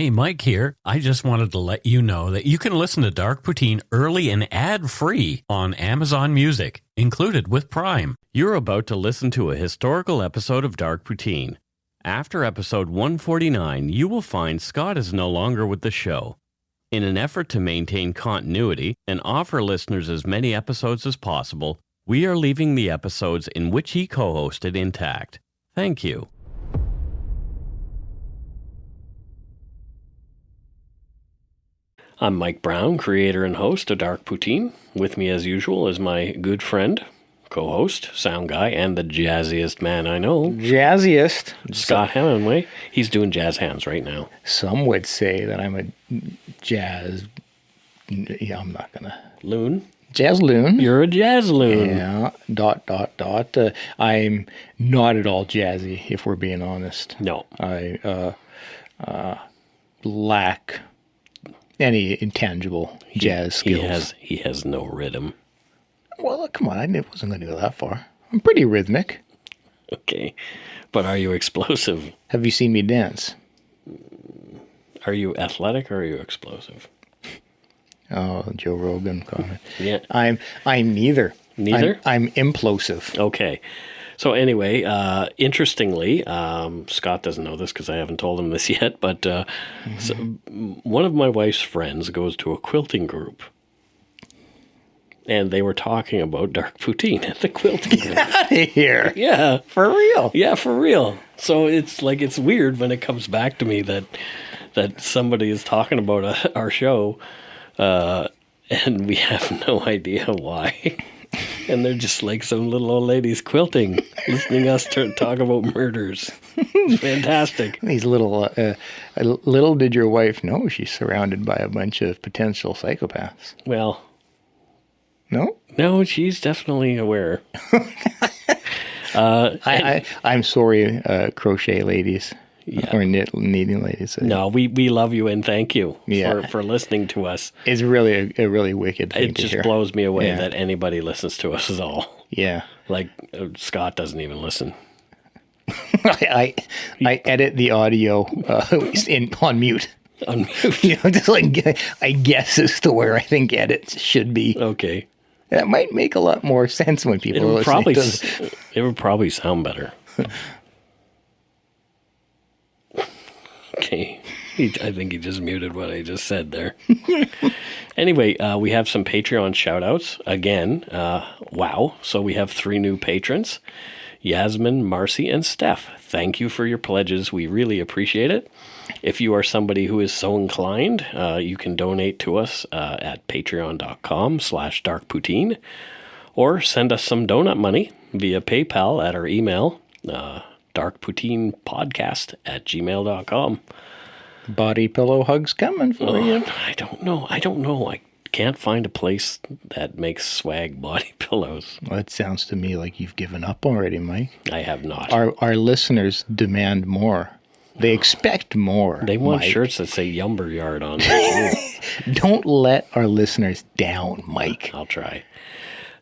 Hey, Mike here. I just wanted to let you know that you can listen to Dark Poutine early and ad-free on Amazon Music, included with Prime. You're about to listen to a historical episode of Dark Poutine. After episode 149, you will find Scott is no longer with the show. In an effort to maintain continuity and offer listeners as many episodes as possible, we are leaving the episodes in which he co-hosted intact. Thank you. I'm Mike Brown, creator and host of Dark Poutine. With me, as usual, is my good friend, co-host, sound guy, and the jazziest man I know. Jazziest? Scott Hemingway. He's doing jazz hands right now. Some would say that I'm a jazz... Yeah, I'm not going to... Loon? Jazz loon. You're a jazz loon. Yeah, ... I'm not at all jazzy, if we're being honest. No. I lack any intangible jazz skills. He has no rhythm. Well, come on, I wasn't going to go that far. I'm pretty rhythmic. Okay, but are you explosive? Have you seen me dance? Are you athletic or are you explosive? Oh, Joe Rogan comment. Yeah. I'm neither. Neither? I'm implosive. Okay. So anyway, interestingly, Scott doesn't know this because I haven't told him this yet, but so one of my wife's friends goes to a quilting group. And they were talking about Dark Poutine at the quilting group. Get out of here. Yeah. For real. Yeah, for real. So it's weird when it comes back to me that somebody is talking about our show, and we have no idea why. And they're just like some little old ladies quilting, listening to us talk about murders. It's fantastic. These little did your wife know she's surrounded by a bunch of potential psychopaths? Well... No, she's definitely aware. I'm sorry, crochet ladies, or knitting ladies. No, we love you and thank you Yeah. for listening to us. It's really a really wicked thing It to just hear. blows me away Yeah. that anybody listens to us at all. Yeah, Like Scott doesn't even listen. I edit the audio on mute. On mute. You know, just like I guess as to where I think edits should be. Okay. That might make a lot more sense when people are listening to this. It would probably sound better. Okay. I think he just muted what I just said there. Anyway, we have some Patreon shout-outs. Again, wow. So we have 3 new patrons. Yasmin, Marcy, and Steph. Thank you for your pledges. We really appreciate it. If you are somebody who is so inclined, you can donate to us at patreon.com/darkpoutine or send us some donut money via PayPal at our email, darkpoutinepodcast@gmail.com. Body pillow hugs coming for you. I don't know. I can't find a place that makes swag body pillows. Well, it sounds to me like you've given up already, Mike. I have not. Our listeners demand more. They expect more. They want Mike. shirts that say Yumber Yard on them, too. Don't let our listeners down, Mike. I'll try.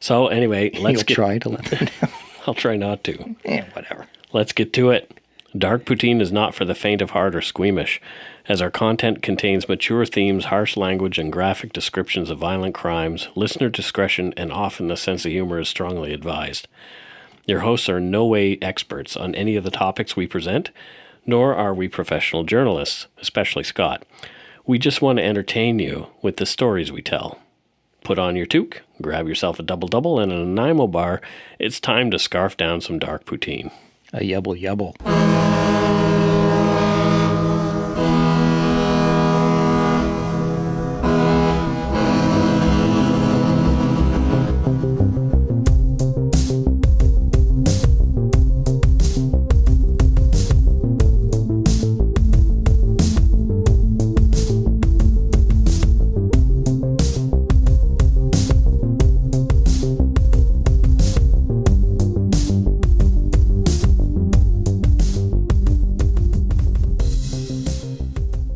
So anyway, try to let them down. I'll try not to. Whatever. Let's get to it. Dark Poutine is not for the faint of heart or squeamish, as our content contains mature themes, harsh language, and graphic descriptions of violent crimes. Listener discretion and often a sense of humor is strongly advised. Your hosts are no way experts on any of the topics we present, nor are we professional journalists, especially Scott. We just want to entertain you with the stories we tell. Put on your toque, grab yourself a double-double and a Nanaimo bar. It's time to scarf down some Dark Poutine. A yubble yubble.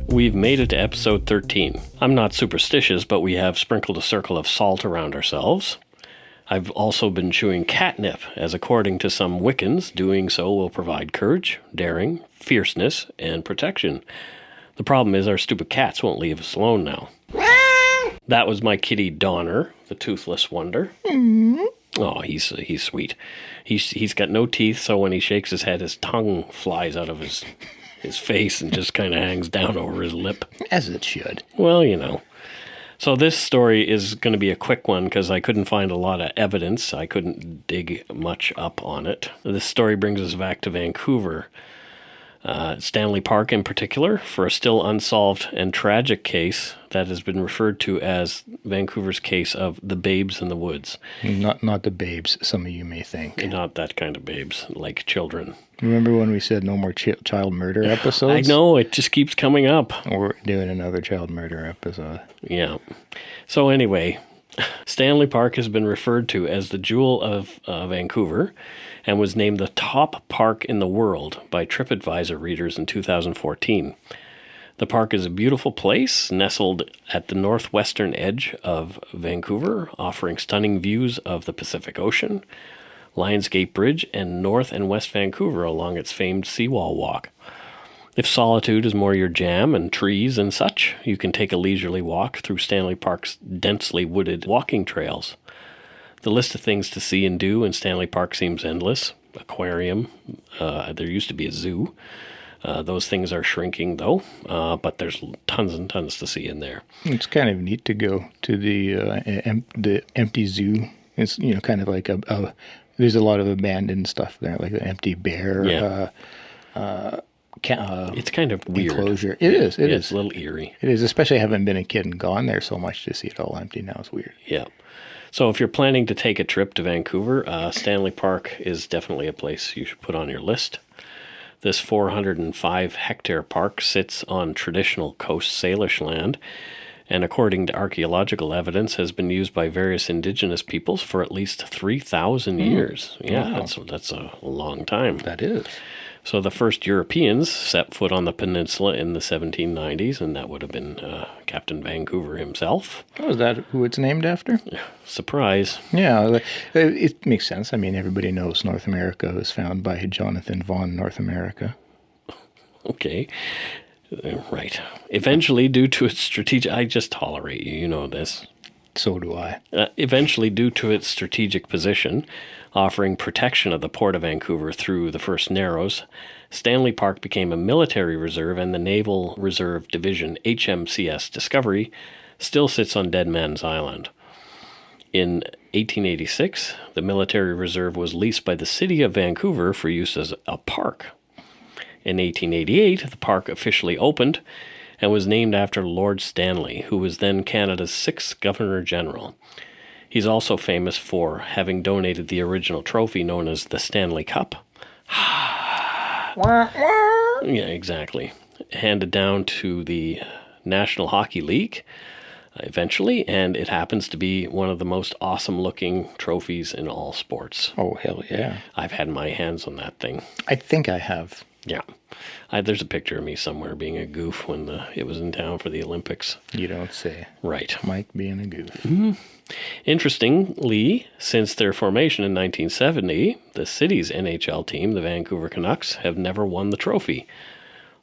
We've made it to episode 13. I'm not superstitious, but we have sprinkled a circle of salt around ourselves. I've also been chewing catnip, as according to some Wiccans, doing so will provide courage, daring, fierceness, and protection. The The problem is our stupid cats won't leave us alone now. That was my kitty Donner, the toothless wonder. Oh, he's sweet. He's got no teeth, so when he shakes his head, his tongue flies out of his face and just kind of hangs down over his lip. As it should. Well, you know. So this story is going to be a quick one because I couldn't find a lot of evidence. I couldn't dig much up on it. This story brings us back to Vancouver. Stanley Park in particular, for a still unsolved and tragic case that has been referred to as Vancouver's case of the babes in the woods. Not the babes, some of you may think. Not that kind of babes, like children. Remember when we said no more child murder episodes? I know, it just keeps coming up. We're doing another child murder episode. Yeah. So anyway, Stanley Park has been referred to as the jewel of Vancouver and was named the top park in the world by TripAdvisor readers in 2014. The park is a beautiful place, nestled at the northwestern edge of Vancouver, offering stunning views of the Pacific Ocean, Lionsgate Bridge, and North and West Vancouver along its famed seawall walk. If solitude is more your jam and trees and such, you can take a leisurely walk through Stanley Park's densely wooded walking trails. The list of things to see and do in Stanley Park seems endless. Aquarium, there used to be a zoo. Those things are shrinking though, but there's tons and tons to see in there. It's kind of neat to go to the empty zoo. It's kind of like there's a lot of abandoned stuff there, like an empty bear. Yeah. It's kind of weird. Enclosure. It is. It is. It's a little eerie. It is, especially having been a kid and gone there so much to see it all empty now. It's weird. Yeah. So if you're planning to take a trip to Vancouver, Stanley Park is definitely a place you should put on your list. This 405-hectare park sits on traditional Coast Salish land, and according to archaeological evidence, has been used by various indigenous peoples for at least 3,000 years. Yeah, wow. That's a long time. That is. So the first Europeans set foot on the peninsula in the 1790s, and that would have been Captain Vancouver himself. Oh, is that who it's named after? Surprise. Yeah, it makes sense. I mean, everybody knows North America was found by Jonathan Vaughan, North America. Okay. Right. Eventually, due to its strategic... I just tolerate you, you know this. So do I. Eventually, due to its strategic position, offering protection of the Port of Vancouver through the first Narrows, Stanley Park became a military reserve, and the Naval Reserve Division HMCS Discovery still sits on Dead Man's Island. In 1886, the military reserve was leased by the city of Vancouver for use as a park. In 1888, the park officially opened and was named after Lord Stanley, who was then Canada's 6th Governor-General. He's also famous for having donated the original trophy known as the Stanley Cup. Yeah, exactly. Handed down to the National Hockey League eventually, and it happens to be one of the most awesome-looking trophies in all sports. Oh, hell yeah. I've had my hands on that thing. I think I have. Yeah. There's a picture of me somewhere being a goof when it was in town for the Olympics. You don't say. Right. Mike being a goof. Mm-hmm. Interestingly, since their formation in 1970, the city's NHL team, the Vancouver Canucks, have never won the trophy.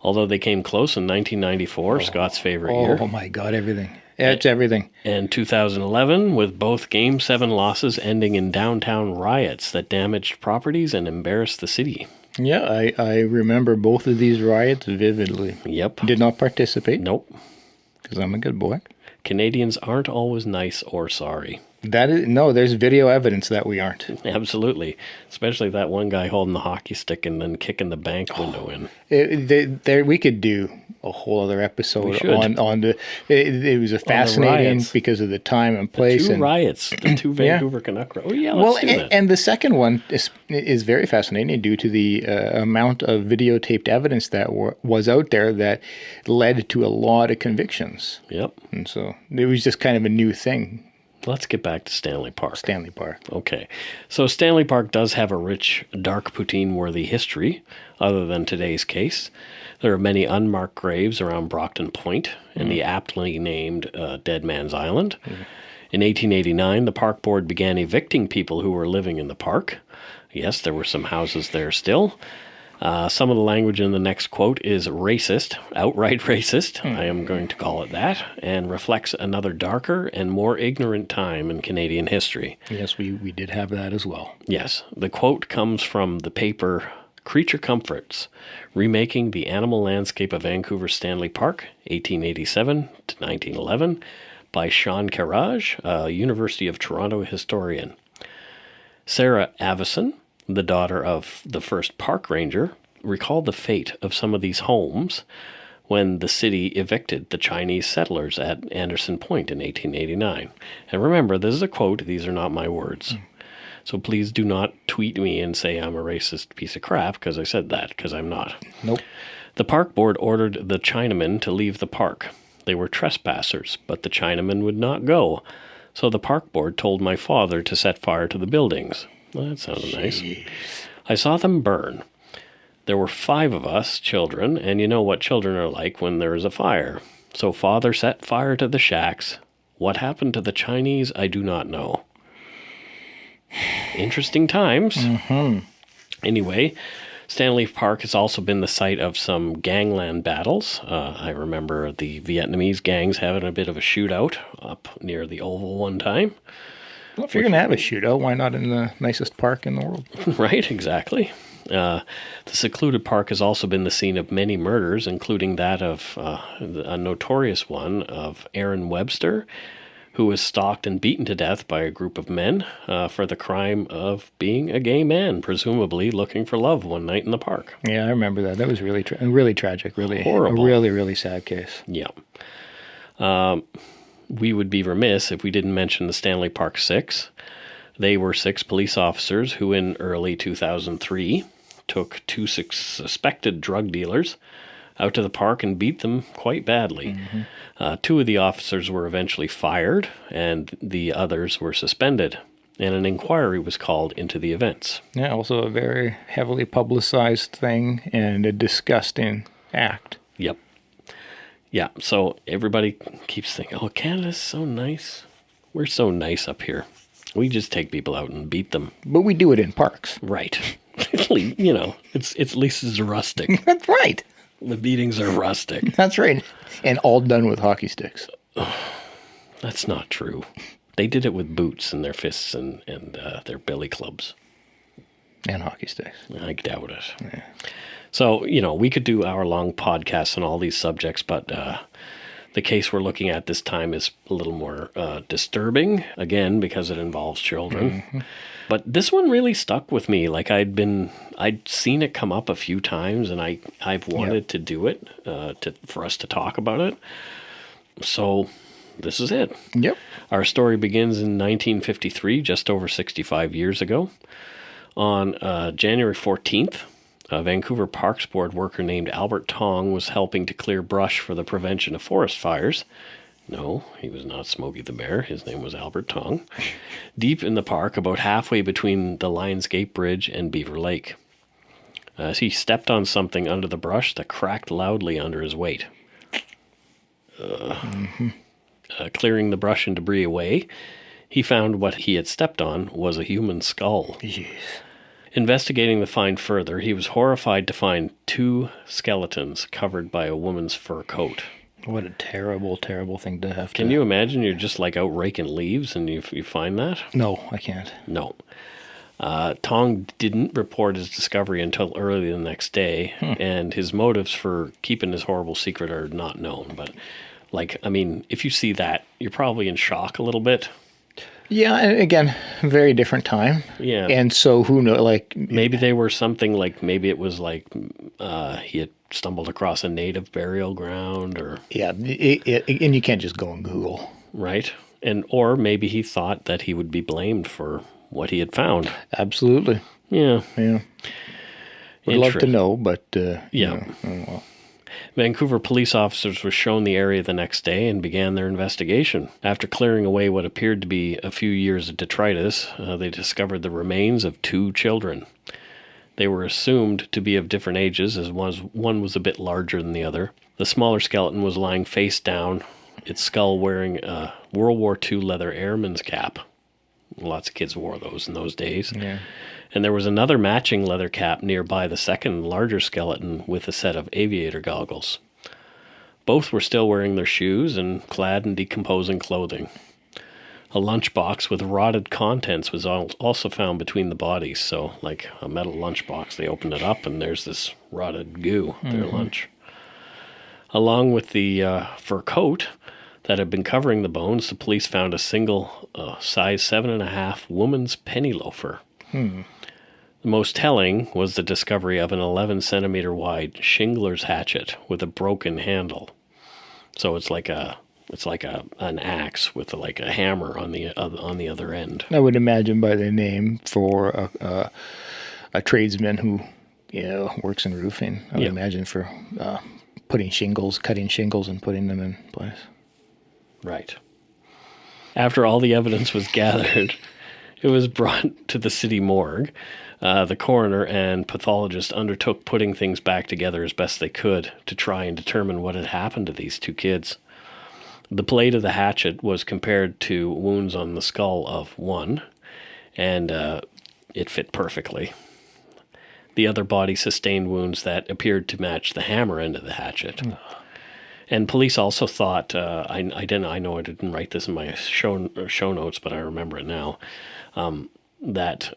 Although they came close in 1994, Scott's favorite year. Oh, my God, everything. Yeah, it's everything. And 2011, with both Game 7 losses ending in downtown riots that damaged properties and embarrassed the city. Yeah, I remember both of these riots vividly. Yep. Did not participate. Nope. Because I'm a good boy. Canadians aren't always nice or sorry. There's video evidence that we aren't. Absolutely. Especially that one guy holding the hockey stick and then kicking the bank window in. We could do a whole other episode on the... It was fascinating because of the time and place. The two Vancouver Canuck riots. Oh, yeah, let's do that. And the second one is very fascinating due to the amount of videotaped evidence that was out there that led to a lot of convictions. Yep. And so it was just kind of a new thing. Let's get back to Stanley Park. Stanley Park. Okay. So Stanley Park does have a rich, dark Poutine-worthy history, other than today's case. There are many unmarked graves around Brockton Point and the aptly named Dead Man's Island. In 1889, the park board began evicting people who were living in the park. Yes, there were some houses there still. Some of the language in the next quote is racist, outright racist, I am going to call it that, and reflects another darker and more ignorant time in Canadian history. Yes, we did have that as well. Yes, the quote comes from the paper Creature Comforts, Remaking the Animal Landscape of Vancouver's Stanley Park, 1887 to 1911, by Sean Carrage, a University of Toronto historian. Sarah Avison, the daughter of the first park ranger, recalled the fate of some of these homes when the city evicted the Chinese settlers at Anderson Point in 1889. And remember, this is a quote. These are not my words. So please do not tweet me and say I'm a racist piece of crap because I said that, because I'm not. Nope. The park board ordered the Chinamen to leave the park. They were trespassers, but the Chinamen would not go. So the park board told my father to set fire to the buildings. Well, that sounded nice. I saw them burn. There were 5 of us, children, and you know what children are like when there is a fire. So father set fire to the shacks. What happened to the Chinese, I do not know. Interesting times. Anyway, Stanley Park has also been the site of some gangland battles. I remember the Vietnamese gangs having a bit of a shootout up near the Oval one time. Well, if you're going to have a shootout, why not in the nicest park in the world? Right, exactly. The secluded park has also been the scene of many murders, including that of a notorious one of Aaron Webster, who was stalked and beaten to death by a group of men for the crime of being a gay man, presumably looking for love one night in the park. Yeah, I remember that. That was really really tragic, really horrible. A really, really sad case. Yeah. We would be remiss if we didn't mention the Stanley Park 6. They were 6 police officers who in early 2003 took 2 suspected drug dealers out to the park and beat them quite badly. 2 of the officers were eventually fired and the others were suspended, and an inquiry was called into the events. Yeah, also a very heavily publicized thing and a disgusting act. Yep. Yeah, so everybody keeps thinking, oh, Canada's so nice. We're so nice up here. We just take people out and beat them. But we do it in parks. Right. You know, it's at least it's rustic. That's right. The beatings are rustic. That's right. And all done with hockey sticks. That's not true. They did it with boots and their fists and their billy clubs. And hockey sticks. I doubt it. Yeah. So, you know, we could do hour-long podcasts on all these subjects, but the case we're looking at this time is a little more disturbing, again, because it involves children. But this one really stuck with me. Like I'd seen it come up a few times, and I've wanted to do it for us to talk about it. So this is it. Yep. Our story begins in 1953, just over 65 years ago. On January 14th, a Vancouver Parks Board worker named Albert Tong was helping to clear brush for the prevention of forest fires. No, he was not Smokey the Bear. His name was Albert Tong. Deep in the park, about halfway between the Lionsgate Bridge and Beaver Lake. As he stepped on something under the brush that cracked loudly under his weight. Clearing the brush and debris away, he found what he had stepped on was a human skull. Jeez. Investigating the find further, he was horrified to find 2 skeletons covered by a woman's fur coat. What a terrible, terrible thing to have to... Can you imagine you're just like out raking leaves and you find that? No, I can't. No. Tong didn't report his discovery until early the next day, and his motives for keeping his horrible secret are not known. But, like, I mean, if you see that, you're probably in shock a little bit. Yeah, and again, very different time. Yeah. And so who knows, like... Maybe they were something like, maybe it was like he had stumbled across a native burial ground or... Yeah, and you can't just go and Google. Right. Or maybe he thought that he would be blamed for what he had found. Absolutely. Yeah. Yeah. Would love to know, but... yeah. You know, oh, well. Vancouver police officers were shown the area the next day and began their investigation. After clearing away what appeared to be a few years of detritus, they discovered the remains of 2 children. They were assumed to be of different ages, as one was a bit larger than the other. The smaller skeleton was lying face down, its skull wearing a World War II leather airman's cap. Lots of kids wore those in those days. Yeah. And there was another matching leather cap nearby the second larger skeleton with a set of aviator goggles. Both were still wearing their shoes and clad in decomposing clothing. A lunchbox with rotted contents was also found between the bodies. So, like a metal lunchbox, they opened it up and there's this rotted goo, their lunch. Along with the fur coat that had been covering the bones, the police found a single size 7.5 woman's penny loafer. The most telling was the discovery of an 11-centimeter wide shingler's hatchet with a broken handle. So it's like an axe with like a hammer on the other end. I would imagine by the name for a tradesman who works in roofing. I would imagine for cutting shingles and putting them in place. Right. After all the evidence was gathered, it was brought to the city morgue. The coroner and pathologist undertook putting things back together as best they could to try and determine what had happened to these two kids. The blade of the hatchet was compared to wounds on the skull of one, and it fit perfectly. The other body sustained wounds that appeared to match the hammer end of the hatchet. And police also thought, I know I didn't write this in my show notes, but I remember it now, that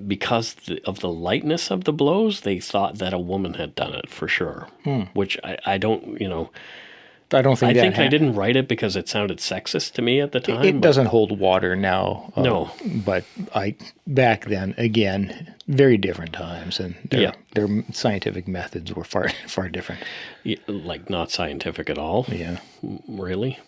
because of the lightness of the blows, they thought that a woman had done it for sure. Which I don't, I don't think I didn't write it because it sounded sexist to me at the time. It doesn't hold water now. No. But back then, again, very different times, and their scientific methods were far different. Yeah, like not scientific at all. Yeah. Really?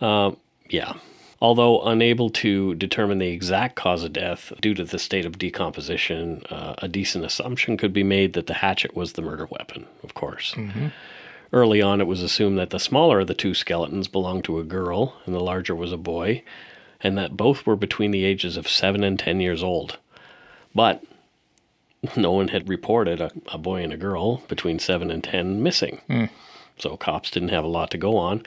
Yeah. Although unable to determine the exact cause of death due to the state of decomposition, a decent assumption could be made that the hatchet was the murder weapon, of course. Mm-hmm. Early on, it was assumed that the smaller of the two skeletons belonged to a girl and the larger was a boy, and that both were between the ages of 7 and 10 years old. But no one had reported a boy and a girl between 7 and 10 missing. So cops didn't have a lot to go on,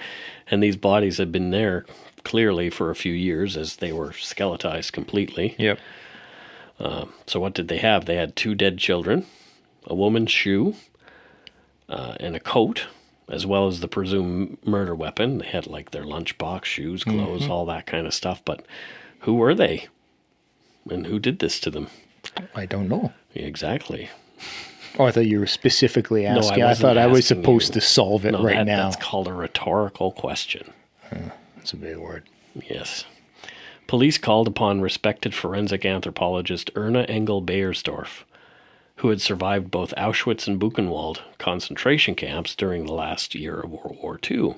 and these bodies had been there clearly for a few years as they were skeletized completely. Yep. So what did they have? They had 2 dead children, a woman's shoe, and a coat, as well as the presumed murder weapon. They had like their lunchbox, shoes, clothes, all that kind of stuff. But who were they? And who did this to them? I don't know. Exactly. Oh, I thought you were specifically asking. No, I thought I was supposed to solve it now. That's called a rhetorical question. That's a big word. Yes. Police called upon respected forensic anthropologist Erna Engel Beyersdorf, who had survived both Auschwitz and Buchenwald concentration camps during the last year of World War II.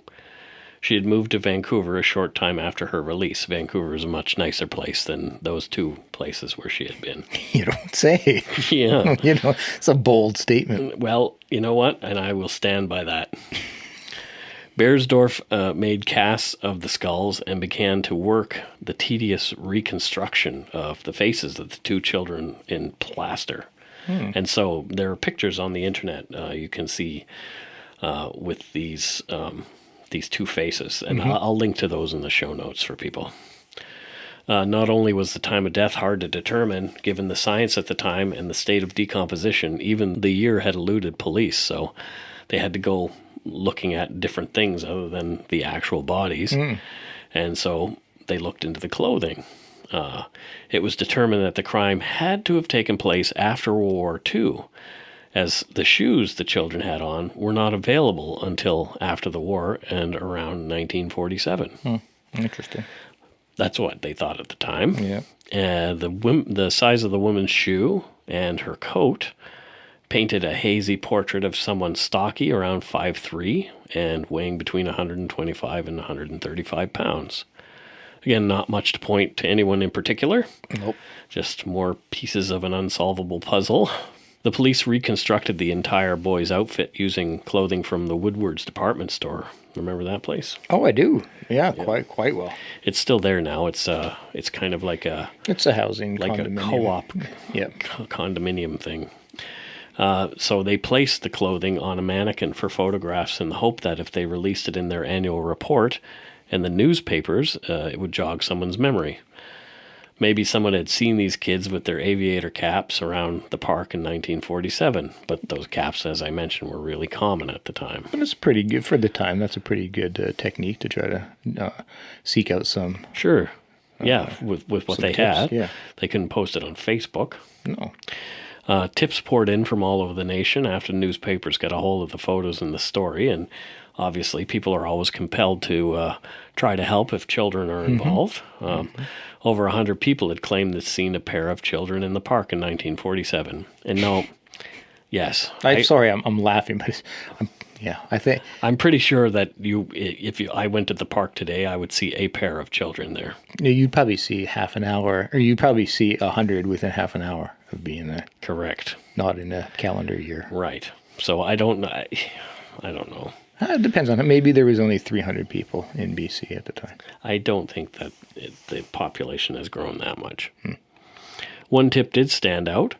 She had moved to Vancouver a short time after her release. Vancouver is a much nicer place than those 2 places where she had been. You don't say. Yeah. It's a bold statement. Well, you know what? And I will stand by that. Beyersdorf made casts of the skulls and began to work the tedious reconstruction of the faces of the 2 children in plaster. And so there are pictures on the internet you can see with these 2 faces, and I'll link to those in the show notes for people. Not only was the time of death hard to determine, given the science at the time and the state of decomposition, even the year had eluded police, so they had to go looking at different things other than the actual bodies. And so they looked into the clothing. It was determined that the crime had to have taken place after World War II, as the shoes the children had on were not available until after the war and around 1947. Interesting. That's what they thought at the time. Yeah. The size of the woman's shoe and her coat painted a hazy portrait of someone stocky, around 5'3", and weighing between 125 and 135 pounds. Again, not much to point to anyone in particular. Nope. Just more pieces of an unsolvable puzzle. The police reconstructed the entire boy's outfit using clothing from the Woodward's department store. Remember that place? Oh, I do. Yeah. Quite well. It's still there now. It's kind of like a... It's a housing condominium. A co-op condominium thing. So they placed the clothing on a mannequin for photographs in the hope that if they released it in their annual report and the newspapers, it would jog someone's memory. Maybe someone had seen these kids with their aviator caps around the park in 1947, but those caps, as I mentioned, were really common at the time. But it's pretty good for the time. That's a pretty good technique to try to seek out some. Sure. Yeah, with what they tips, had. yeah. They couldn't post it on Facebook. No. Tips poured in from all over the nation after newspapers got a hold of the photos in the story, and obviously people are always compelled to try to help if children are involved. Over 100 people had claimed they'd seen a pair of children in the park in 1947. And no, yes. I'm laughing, but I'm pretty sure that I went to the park today, I would see a pair of children there. You'd probably see half an hour, or you'd probably see 100 within half an hour of being there. Correct. Not in a calendar year. Right. So I don't know. It depends on it. Maybe there was only 300 people in BC at the time. I don't think that the population has grown that much. One tip did stand out.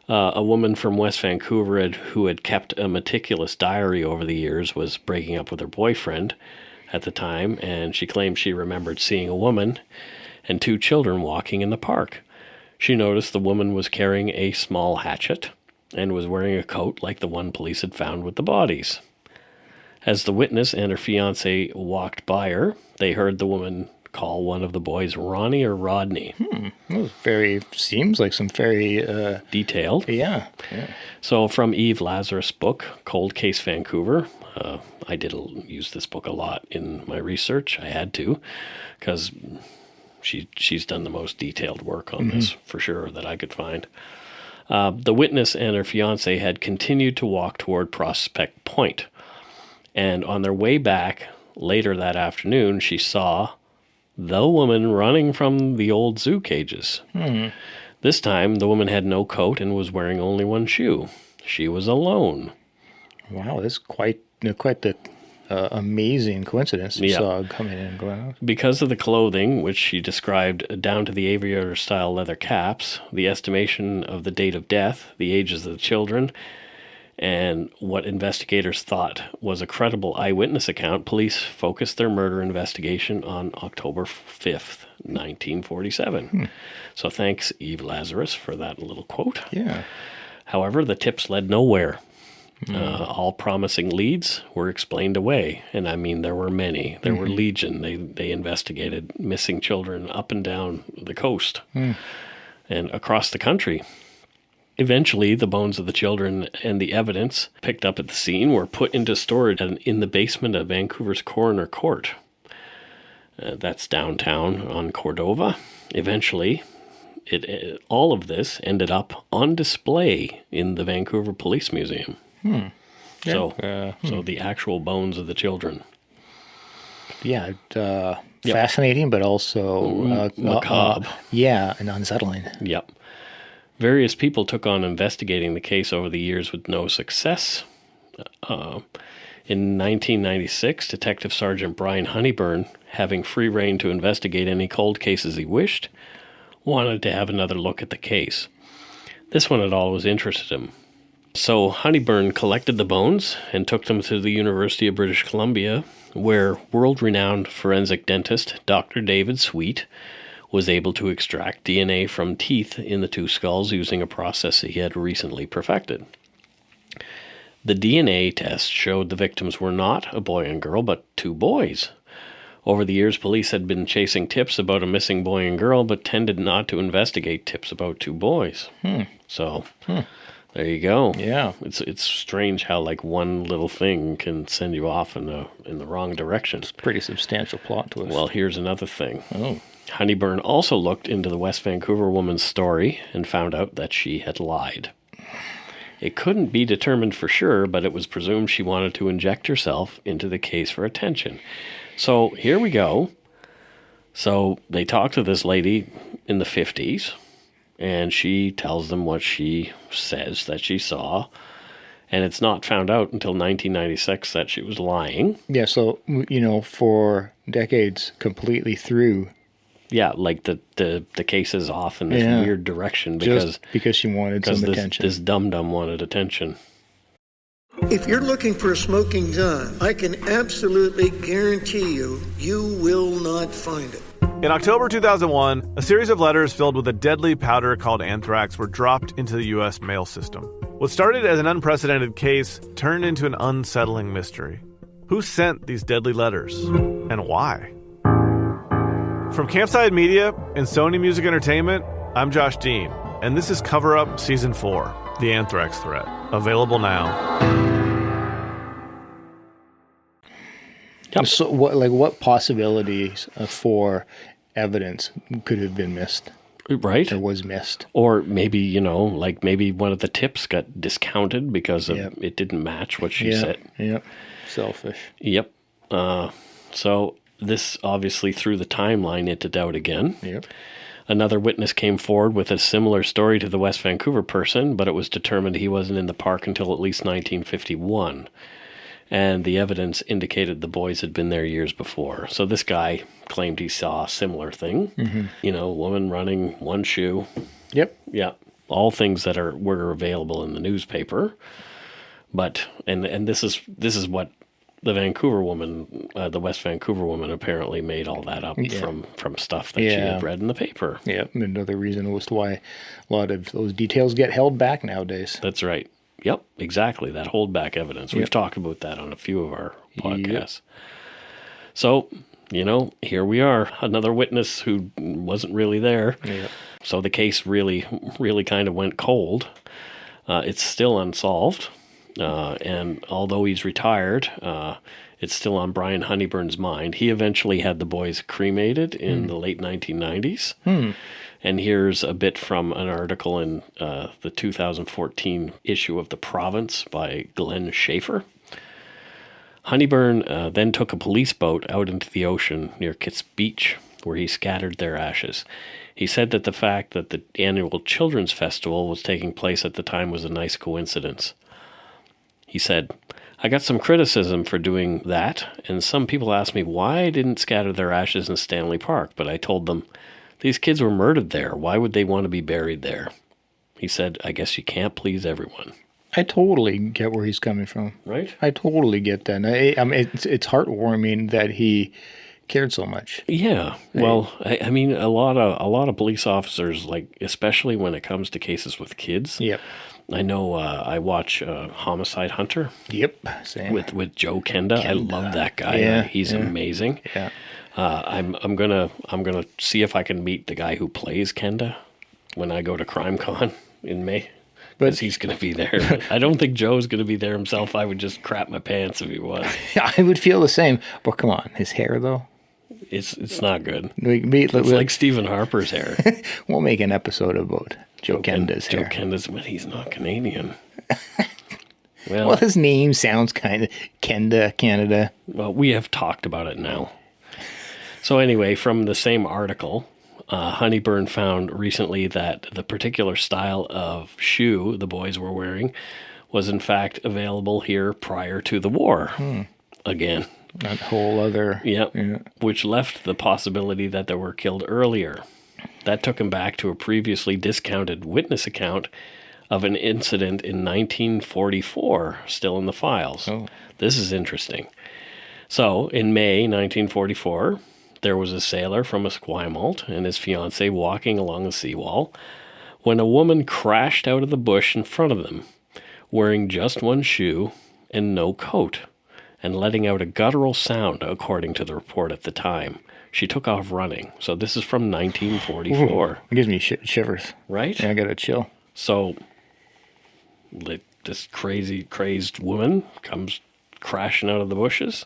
A woman from West Vancouver who had kept a meticulous diary over the years was breaking up with her boyfriend at the time, and she claimed she remembered seeing a woman and 2 children walking in the park. She noticed the woman was carrying a small hatchet and was wearing a coat like the one police had found with the bodies. As the witness and her fiancé walked by her, they heard the woman call one of the boys Ronnie or Rodney. Seems like some very... detailed. Yeah. So from Eve Lazarus' book, Cold Case Vancouver, I did use this book a lot in my research. I had to, because she's done the most detailed work on this, for sure, that I could find. The witness and her fiancé had continued to walk toward Prospect Point. And on their way back, later that afternoon, she saw the woman running from the old zoo cages. This time, the woman had no coat and was wearing only one shoe. She was alone. Wow, that's quite the amazing coincidence you saw coming in and going out. Because of the clothing, which she described down to the aviator-style leather caps, the estimation of the date of death, the ages of the children, and what investigators thought was a credible eyewitness account, police focused their murder investigation on October 5th, 1947. So thanks, Eve Lazarus, for that little quote. Yeah. However, the tips led nowhere. All promising leads were explained away, and I mean there were many. There were legion. They investigated missing children up and down the coast and across the country. Eventually, the bones of the children and the evidence picked up at the scene were put into storage in the basement of Vancouver's Coroner Court. That's downtown on Cordova. Eventually, all of this ended up on display in the Vancouver Police Museum. So the actual bones of the children. Yeah, fascinating, but also macabre. And unsettling. Yep. Various people took on investigating the case over the years with no success. In 1996, Detective Sergeant Brian Honeyburn, having free rein to investigate any cold cases he wished, wanted to have another look at the case. This one had always interested him. So Honeyburn collected the bones and took them to the University of British Columbia, where world-renowned forensic dentist Dr. David Sweet was able to extract DNA from teeth in the 2 skulls using a process he had recently perfected. The DNA test showed the victims were not a boy and girl, but 2 boys. Over the years, police had been chasing tips about a missing boy and girl, but tended not to investigate tips about 2 boys. So, there you go. Yeah. It's strange how like one little thing can send you off in the wrong direction. It's a pretty substantial plot twist. Well, here's another thing. Oh. Honeyburn also looked into the West Vancouver woman's story and found out that she had lied. It couldn't be determined for sure, but it was presumed she wanted to inject herself into the case for attention. So here we go. So they talk to this lady in the 50s, and she tells them what she says that she saw. And it's not found out until 1996 that she was lying. Yeah, so, for decades completely through. Yeah, like the case is off in this weird direction because she wanted some attention. This dum-dum wanted attention. If you're looking for a smoking gun, I can absolutely guarantee you will not find it. In October 2001, a series of letters filled with a deadly powder called anthrax were dropped into the U.S. mail system. What started as an unprecedented case turned into an unsettling mystery. Who sent these deadly letters? And why? From Campside Media and Sony Music Entertainment, I'm Josh Dean, and this is Cover Up Season 4, The Anthrax Threat. Available now. So, what possibilities for evidence could have been missed? Right. Or was missed? Or maybe, maybe one of the tips got discounted because it didn't match what she said. Yep. Selfish. Yep. So this obviously threw the timeline into doubt again. Yep. Another witness came forward with a similar story to the West Vancouver person, but it was determined he wasn't in the park until at least 1951. And the evidence indicated the boys had been there years before. So this guy claimed he saw a similar thing. Mm-hmm. Woman running one shoe. Yep. Yeah. All things that were available in the newspaper. But and this is what the Vancouver woman, the West Vancouver woman, apparently made all that up from stuff that she had read in the paper. Yep. Another reason as to why a lot of those details get held back nowadays. That's right. Yep, exactly. That hold back evidence. We've talked about that on a few of our podcasts. Yep. So, here we are. Another witness who wasn't really there. Yep. So the case really, really kind of went cold. It's still unsolved. And although he's retired, it's still on Brian Honeyburn's mind. He eventually had the boys cremated in the late 1990s. And here's a bit from an article in the 2014 issue of The Province by Glenn Schaefer. Honeyburn then took a police boat out into the ocean near Kitts Beach, where he scattered their ashes. He said that the fact that the annual Children's Festival was taking place at the time was a nice coincidence. He said, "I got some criticism for doing that, and some people asked me why I didn't scatter their ashes in Stanley Park, but I told them, these kids were murdered there. Why would they want to be buried there?" He said, "I guess you can't please everyone." I totally get where he's coming from. Right? I totally get that. I mean, it's heartwarming that he cared so much. Yeah. Well, I mean, a lot of police officers, especially when it comes to cases with kids. Yep. I know. I watch Homicide Hunter. Yep. Same. With Joe Kenda. I love that guy. Yeah, He's amazing. Yeah. I'm gonna see if I can meet the guy who plays Kenda when I go to CrimeCon in May. But he's gonna be there. I don't think Joe's gonna be there himself. I would just crap my pants if he was. I would feel the same. But come on, his hair though. It's not good. It's like Stephen Harper's hair. We'll make an episode about Joe Kenda's hair. Joe Kenda's, but he's not Canadian. Well, his name sounds kind of Kenda, Canada. Well, we have talked about it now. So anyway, from the same article, Honeyburn found recently that the particular style of shoe the boys were wearing was in fact available here prior to the war. Again. That whole other... Yeah. Which left the possibility that they were killed earlier. That took him back to a previously discounted witness account of an incident in 1944, still in the files. Oh. This is interesting. So, in May 1944, there was a sailor from Esquimalt and his fiancée walking along the seawall when a woman crashed out of the bush in front of them, wearing just one shoe and no coat, and letting out a guttural sound, according to the report at the time. She took off running. So this is from 1944. Ooh, it gives me shivers. Right? Yeah, I got a chill. So this crazed woman comes crashing out of the bushes.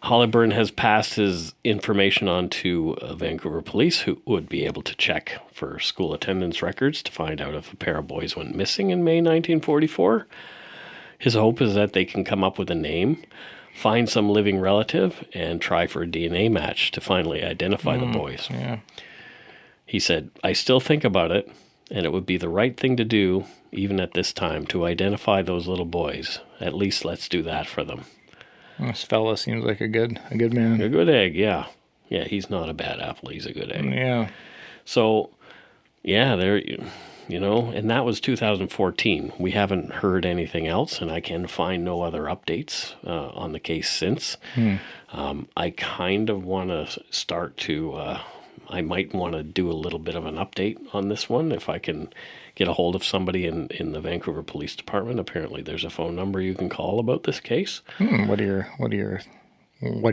Hollyburn has passed his information on to Vancouver police, who would be able to check for school attendance records to find out if a pair of boys went missing in May 1944. His hope is that they can come up with a name, find some living relative, and try for a DNA match to finally identify the boys. Yeah. He said, "I still think about it, and it would be the right thing to do, even at this time, to identify those little boys. At least let's do that for them." This fella seems like a good man. A good egg, yeah. Yeah, he's not a bad apple. He's a good egg. Yeah. So, yeah, there and that was 2014. We haven't heard anything else, and I can find no other updates on the case since. I kind of want to start to, I might want to do a little bit of an update on this one if I can get a hold of somebody in the Vancouver Police Department. Apparently there's a phone number you can call about this case. What are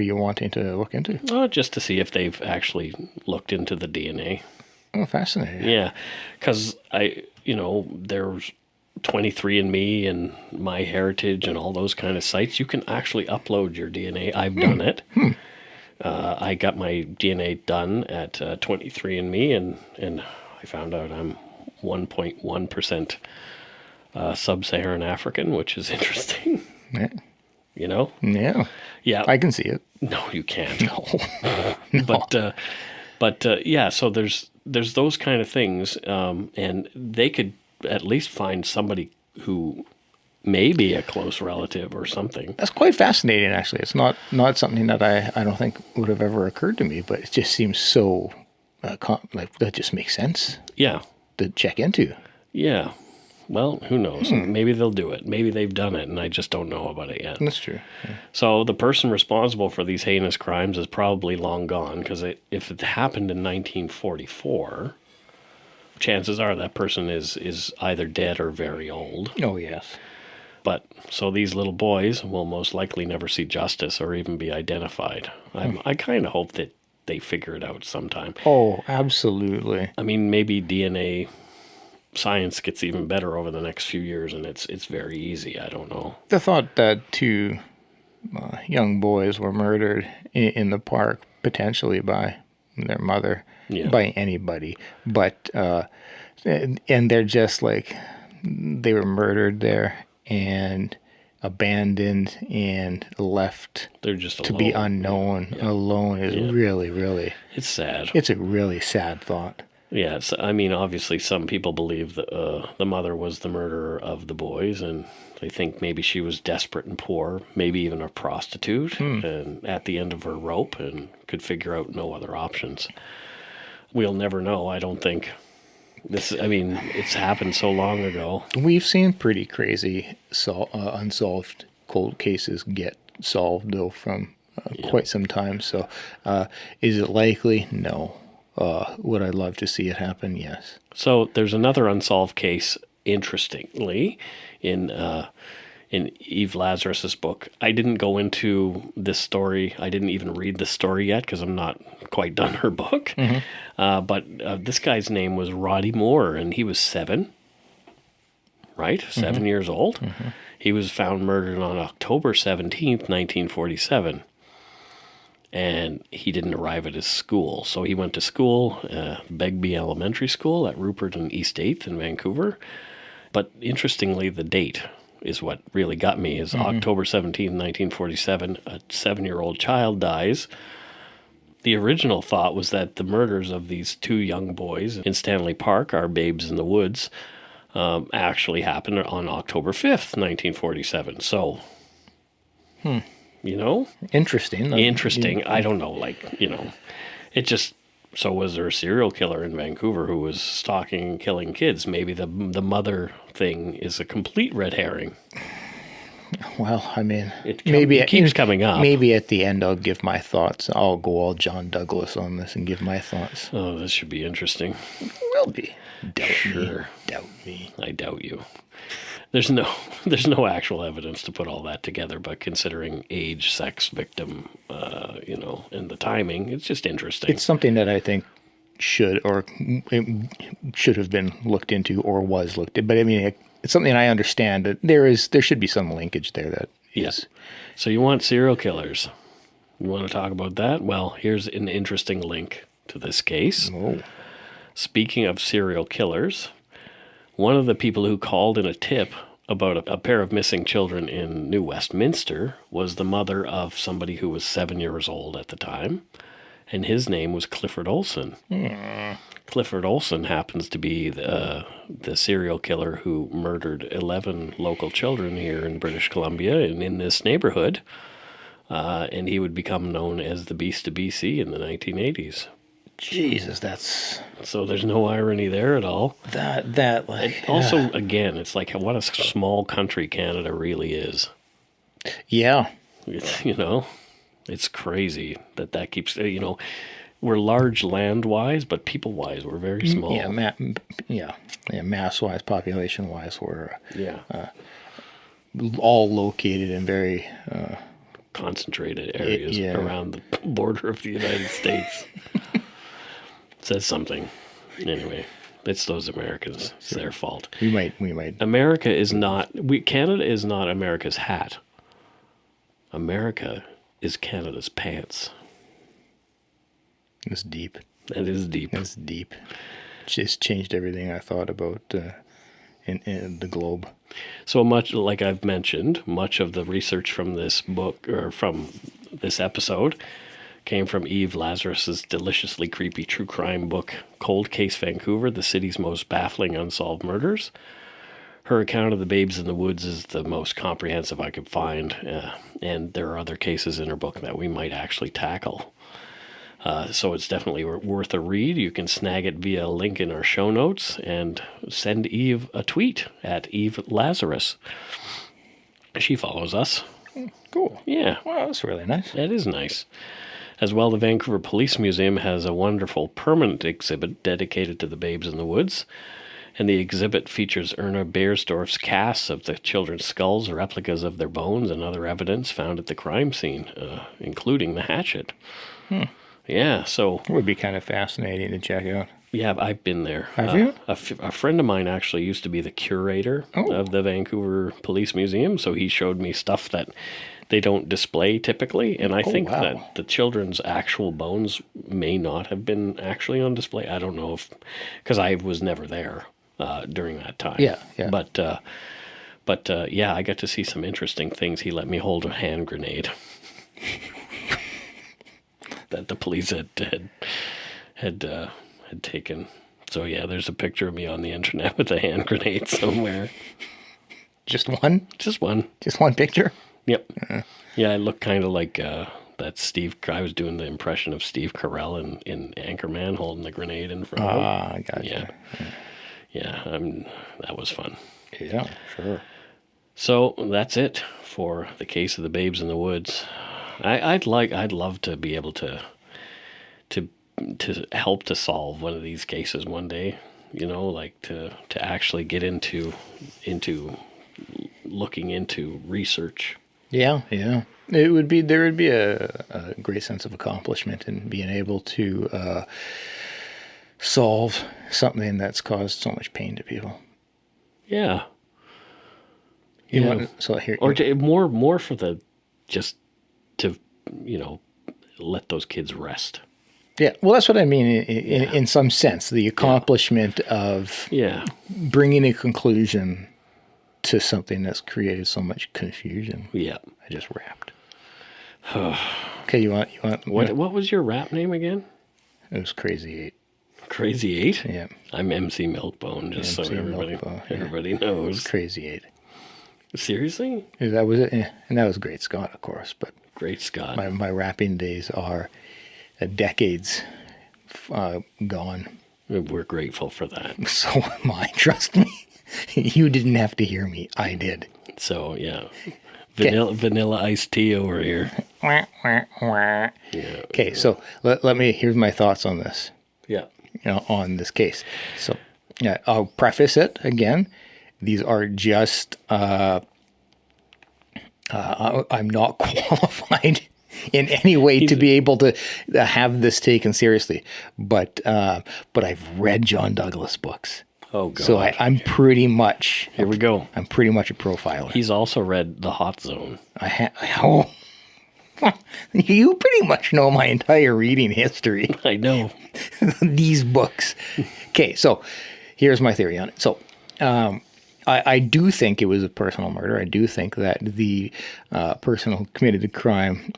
you wanting to look into? Just to see if they've actually looked into the DNA. Oh, fascinating. Yeah, because there's 23andMe and MyHeritage and all those kind of sites. You can actually upload your DNA. I've done it. I got my DNA done at 23andMe, and I found out I'm 1.1% sub-Saharan African, which is interesting. Yeah. Yeah. Yeah. I can see it. No, you can't. No. But yeah, so there's those kind of things, and they could at least find somebody who may be a close relative or something. That's quite fascinating, actually. It's not something that I don't think would have ever occurred to me, but it just seems so like that just makes sense. Yeah. To check into. Yeah. Well, who knows? Maybe they'll do it. Maybe they've done it, and I just don't know about it yet. That's true. Yeah. So the person responsible for these heinous crimes is probably long gone, because if it happened in 1944, chances are that person is either dead or very old. Oh, yes. But so these little boys will most likely never see justice or even be identified. I kind of hope that they figure it out sometime. Oh, absolutely. I mean, maybe DNA science gets even better over the next few years, and it's very easy. I don't know. The thought that two young boys were murdered in the park, potentially by their mother, by anybody, but and they're just like, they were murdered there and abandoned and left. They're just to be unknown. Alone is really, really. It's sad. It's a really sad thought. Yeah, I mean, obviously, some people believe that the mother was the murderer of the boys, and they think maybe she was desperate and poor, maybe even a prostitute, and at the end of her rope, and could figure out no other options. We'll never know, I don't think. It's happened so long ago. We've seen pretty crazy unsolved cold cases get solved, though, from quite some time. So is it likely? No. Would I love to see it happen? Yes. So there's another unsolved case, interestingly, in Eve Lazarus's book. I didn't go into this story. I didn't even read the story yet because I'm not quite done her book. But this guy's name was Roddy Moore, and he was 7, right? 7 years old. He was found murdered on October 17th, 1947. And he didn't arrive at his school. So he went to school, Begbie Elementary School at Rupert and East 8th in Vancouver. But interestingly, the date is what really got me, is October 17, 1947, a 7-year-old child dies. The original thought was that the murders of these 2 young boys in Stanley Park, our babes in the woods, actually happened on October 5th, 1947. So, Interesting. I don't know, it just, so was there a serial killer in Vancouver who was stalking and killing kids? Maybe the mother thing is a complete red herring. Well, I mean, it keeps coming up. Maybe at the end I'll give my thoughts. I'll go all John Douglas on this and give my thoughts. Oh, this should be interesting. It will be. Sure. Doubt me. I doubt you. There's no actual evidence to put all that together, but considering age, sex, victim, and the timing, it's just interesting. It's something that I think should have been looked into or was looked at. But I mean, it's something I understand that there should be some linkage there that is. Yes. So you want serial killers? You want to talk about that? Well, here's an interesting link to this case. Oh. Speaking of serial killers, one of the people who called in a tip about a pair of missing children in New Westminster was the mother of somebody who was 7 years old at the time, and his name was Clifford Olson. Clifford Olson happens to be the serial killer who murdered 11 local children here in British Columbia and in this neighborhood, and he would become known as the Beast of BC in the 1980s. Jesus, that's... So there's no irony there at all. That like... Also, again, it's like what a small country Canada really is. Yeah. It's, it's crazy that keeps, we're large land-wise, but people-wise, we're very small. Yeah, mass-wise, population-wise, we're yeah. All located in very... concentrated areas around the border of the United States. Says something. Anyway, it's those Americans. It's their fault. We might. Canada is not America's hat. America is Canada's pants. It's deep. It is deep. It's deep. Just changed everything I thought about in the globe. So much, like I've mentioned, much of the research from this book, or from this episode, came from Eve Lazarus's deliciously creepy true crime book, Cold Case Vancouver, The City's Most Baffling Unsolved Murders. Her account of the Babes in the Woods is the most comprehensive I could find, and there are other cases in her book that we might actually tackle. So it's definitely worth a read. You can snag it via a link in our show notes and send Eve a tweet at Eve Lazarus. She follows us. Cool. Yeah. Wow, that's really nice. That is nice. As well, the Vancouver Police Museum has a wonderful permanent exhibit dedicated to the Babes in the Woods. And the exhibit features Erna Beiersdorf's casts of the children's skulls, replicas of their bones, and other evidence found at the crime scene, including the hatchet. Yeah, so... It would be kind of fascinating to check out. Yeah, I've been there. Have you? A friend of mine actually used to be the curator of the Vancouver Police Museum, so he showed me stuff that they don't display typically, and I think that the children's actual bones may not have been actually on display. I don't know if... Because I was never there during that time. Yeah. But yeah, I got to see some interesting things. He let me hold a hand grenade. That the police had taken. So yeah, there's a picture of me on the internet with a hand grenade somewhere. Just one? Just one. Just one picture? Yep. Yeah, I look kind of like that Steve. I was doing the impression of Steve Carell in Anchorman, holding the grenade in front of him. I gotcha. Yeah. That was fun. Yeah, sure. So that's it for the case of the Babes in the Woods. I'd love to be able to help to solve one of these cases one day, like to actually get into looking into research. Yeah. There would be a great sense of accomplishment in being able to solve something that's caused so much pain to people. Yeah. More for the just to, let those kids rest. Yeah, well, that's what I mean in some sense, the accomplishment of bringing a conclusion to something that's created so much confusion. Yeah. I just rapped. Okay, you want what was your rap name again? It was Crazy 8. Crazy 8? Yeah. I'm MC Milkbone, just MC so everybody knows. Crazy 8. Seriously? That was it, and that was Great Scott, of course. But Great Scott. My rapping days are decades gone. We're grateful for that. So am I. Trust me. You didn't have to hear me. I did. So yeah, vanilla iced tea over here. Yeah. Okay, so let me. Here's my thoughts on this. Yeah. On this case. So I'll preface it again. These are just, I'm not qualified in any way to be able to have this taken seriously. But I've read John Douglas books. Oh, God. So I'm pretty much... Here we go. I'm pretty much a profiler. He's also read The Hot Zone. You pretty much know my entire reading history. I know. These books. Okay, so here's my theory on it. So I do think it was a personal murder. I do think that the person who committed the crime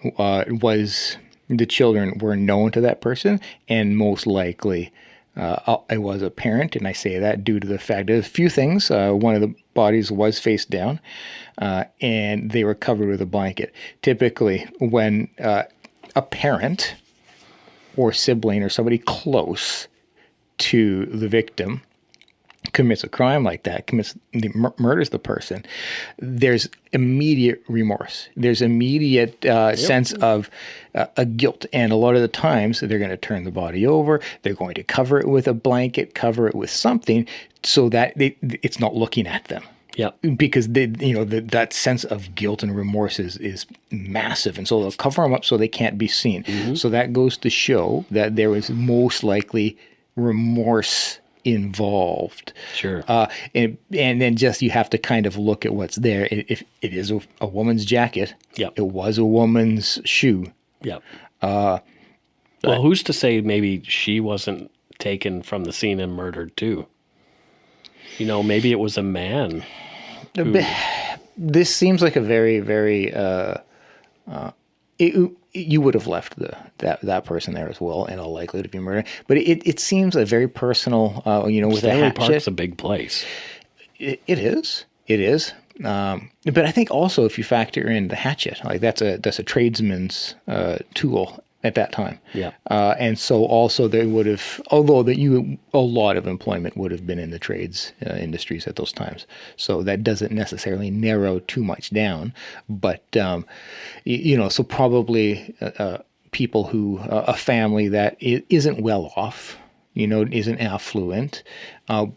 the children were known to that person, and most likely I was a parent, and I say that due to the fact that a few things. One of the bodies was face down, and they were covered with a blanket. Typically, when a parent or sibling or somebody close to the victim commits a crime like that, murders the person, there's immediate remorse. There's immediate sense of a guilt. And a lot of the times they're going to turn the body over. They're going to cover it with a blanket, cover it with something so that it's not looking at them. Yeah. Because that sense of guilt and remorse is massive. And so they'll cover them up so they can't be seen. Mm-hmm. So that goes to show that there was most likely remorse involved. Sure. And then just you have to kind of look at what's there. If it is a woman's jacket, yep. It was a woman's shoe. Yep. Well, who's to say maybe she wasn't taken from the scene and murdered too? Maybe it was a man. This seems like a very, very... you would have left that person there as well, and all likely to be murdered. But it seems a very personal, with Stanley a hatchet. Park's a big place. It is. But I think also if you factor in the hatchet, like that's a tradesman's tool at that time. Yeah. And so also they would have, although a lot of employment would have been in the trades industries at those times. So that doesn't necessarily narrow too much down. But, so probably people who, a family that isn't well off, isn't affluent,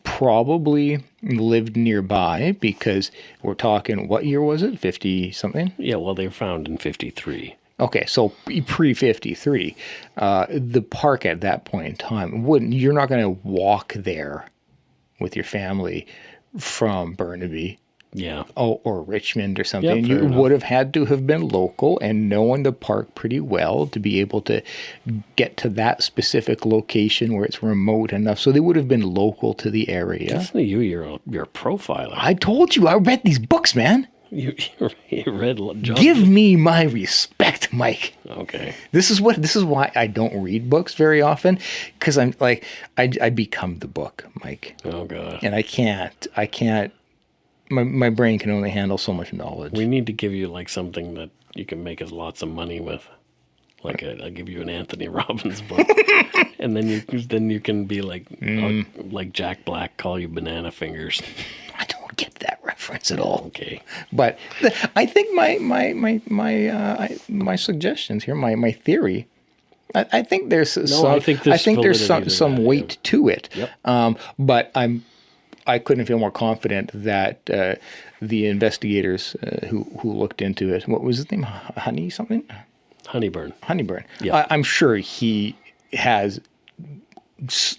probably lived nearby because we're talking, what year was it? 50 something? Yeah, well, they were found in 53. Okay, so pre-53, the park at that point in time, you're not going to walk there with your family from Burnaby. Yeah. Or Richmond or something. Yeah, you would have had to have been local and known the park pretty well to be able to get to that specific location where it's remote enough. So they would have been local to the area. Listen to you, you're a profiler. I told you, I read these books, man. You read John. Give me my respect, Mike. Okay. This is why I don't read books very often, because I'm like I become the book, Mike. Oh God. And I can't. My brain can only handle so much knowledge. We need to give you like something that you can make us lots of money with. Like I'll give you an Anthony Robbins book, and then you can be like like Jack Black, call you banana fingers. I don't get that reference at all. Okay, but I think my suggestions here, my theory. I think there's some weight to it. Yep. But I couldn't feel more confident that the investigators who looked into it. What was his name? Honeyburn. Yeah. I'm sure he has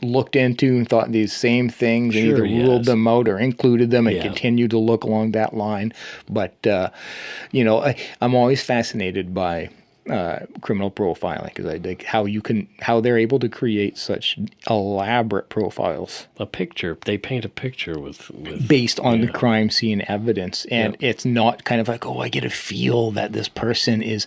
looked into and thought these same things and either ruled them out or included them and continued to look along that line. But, I'm always fascinated by criminal profiling because I think how they're able to create such elaborate profiles. They paint a picture with based on the crime scene evidence, and it's not kind of like, I get a feel that this person is,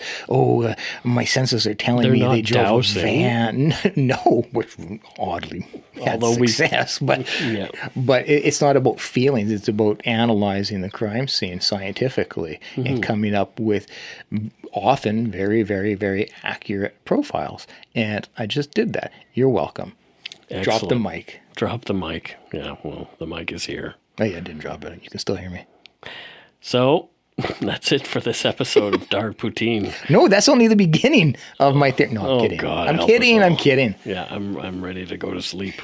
my senses are telling me they drove a van. No, which oddly had success, but it's not about feelings. It's about analyzing the crime scene scientifically and coming up with often very, very, very accurate profiles. And I just did that. You're welcome. Excellent. Drop the mic. Yeah, well, the mic is here. Oh, yeah, I didn't drop it. You can still hear me. So, that's it for this episode of Dark Poutine. No, that's only the beginning of my thing. No, I'm kidding. God, I'm kidding. Yeah, I'm ready to go to sleep.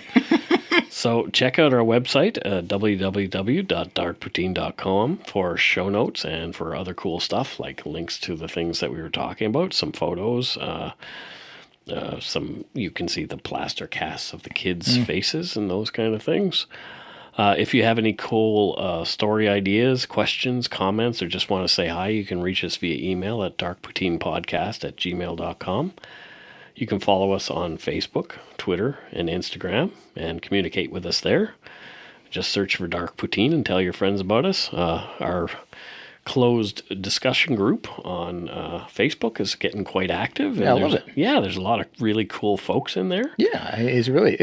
So check out our website, www.darkpoutine.com, for show notes and for other cool stuff, like links to the things that we were talking about, some photos, you can see the plaster casts of the kids' faces and those kind of things. If you have any cool story ideas, questions, comments, or just want to say hi, you can reach us via email at darkpoutinepodcast@gmail.com. You can follow us on Facebook, Twitter, and Instagram and communicate with us there. Just search for Dark Poutine and tell your friends about us. Our closed discussion group on Facebook is getting quite active. Yeah, I love it. Yeah, there's a lot of really cool folks in there. Yeah, it's really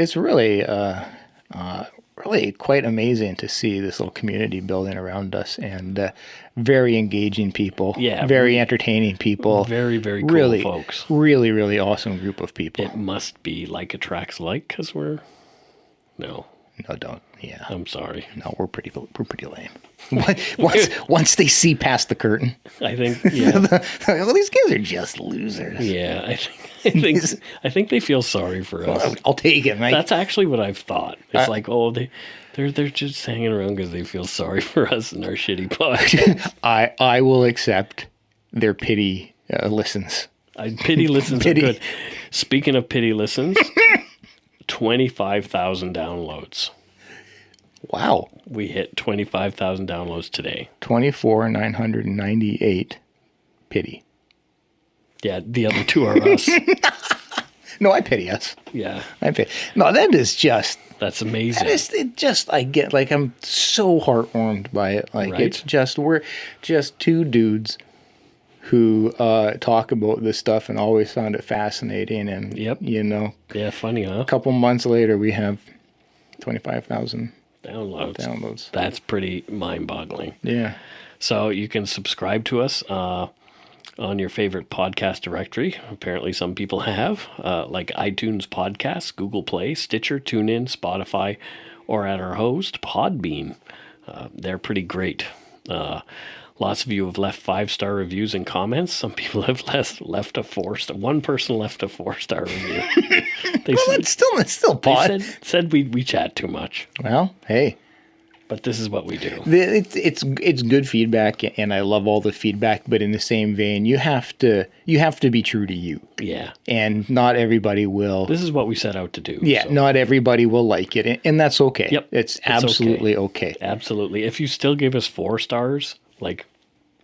really quite amazing to see this little community building around us, and very engaging people. Yeah. Very entertaining people. Very, very cool really, folks. Really, really awesome group of people. It must be like attracts like, because we're... No, don't. Yeah. I'm sorry. No, we're pretty lame. Once they see past the curtain. I think, yeah. Well, these guys are just losers. Yeah, I think they feel sorry for us. Well, I'll take it, mate. That's actually what I've thought. It's like, oh, they're just hanging around because they feel sorry for us and our shitty podcast. I will accept their pity listens. Pity listens are good. Speaking of pity listens, 25,000 downloads. Wow. We hit 25,000 downloads today. 24,998 pity. Yeah, the other two are us. No, I pity us. Yeah. No, that is just... That's amazing. I get, like, I'm so heartwarmed by it. Like, right? It's just, we're just two dudes who talk about this stuff and always found it fascinating. And, you know. Yeah, funny, huh? A couple months later, we have 25,000 downloads. That's pretty mind-boggling. Yeah. So you can subscribe to us on your favorite podcast directory. Apparently some people have, like iTunes Podcasts, Google Play, Stitcher, TuneIn, Spotify, or at our host, Podbean. They're pretty great. Lots of you have left 5-star reviews and comments. Some people have left a 4-star. One person left a 4-star review. It's still pod. They said we chat too much. Well, hey. But this is what we do. It's good feedback, and I love all the feedback. But in the same vein, you have to be true to you. Yeah. And not everybody will. This is what we set out to do. Yeah. So. Not everybody will like it, and that's okay. Yep. It's absolutely okay. Absolutely. If you still give us 4 stars, like,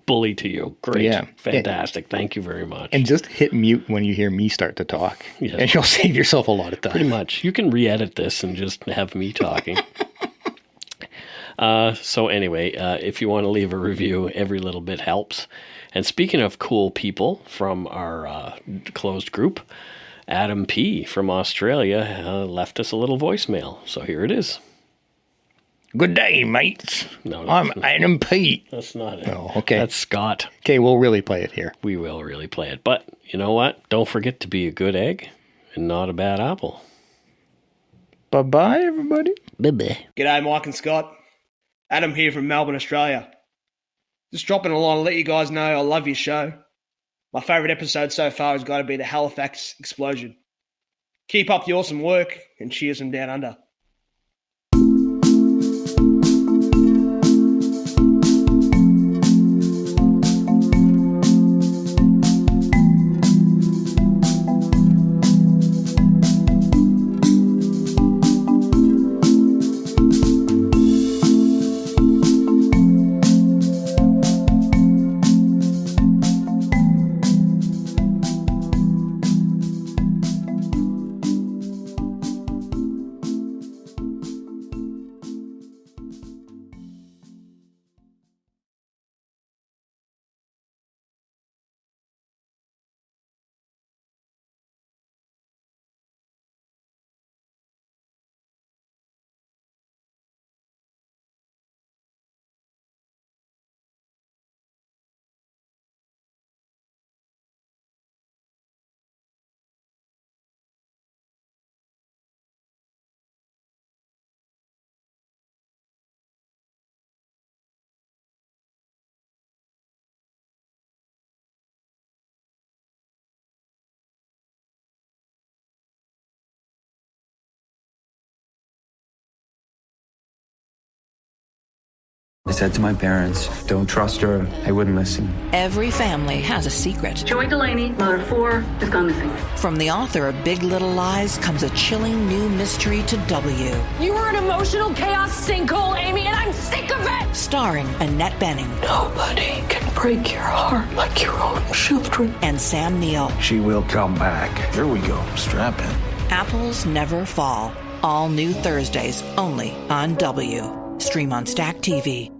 bully to you. Great. Yeah. Fantastic. Thank you very much. And just hit mute when you hear me start to talk. Yes. And you'll save yourself a lot of time. Pretty much. You can re-edit this and just have me talking. So anyway, if you want to leave a review, every little bit helps. And speaking of cool people from our closed group, Adam P. from Australia left us a little voicemail. So here it is. Good day, mates. No, I'm Adam P. That's not it. Oh, okay. That's Scott. Okay, we'll really play it here. We will really play it. But you know what? Don't forget to be a good egg and not a bad apple. Bye-bye, everybody. Bye-bye. G'day, Mike and Scott. Adam here from Melbourne, Australia. Just dropping along to let you guys know I love your show. My favourite episode so far has got to be the Halifax explosion. Keep up the awesome work, and cheers from down under. I said to my parents, don't trust her. They wouldn't listen. Every family has a secret. Joy Delaney, mother of 4, has gone missing. From the author of Big Little Lies comes a chilling new mystery to W. You are an emotional chaos sinkhole, Amy, and I'm sick of it! Starring Annette Bening. Nobody can break your heart like your own children. And Sam Neill. She will come back. Here we go. Strap in. Apples Never Fall. All new Thursdays, only on W. Stream on Stack TV.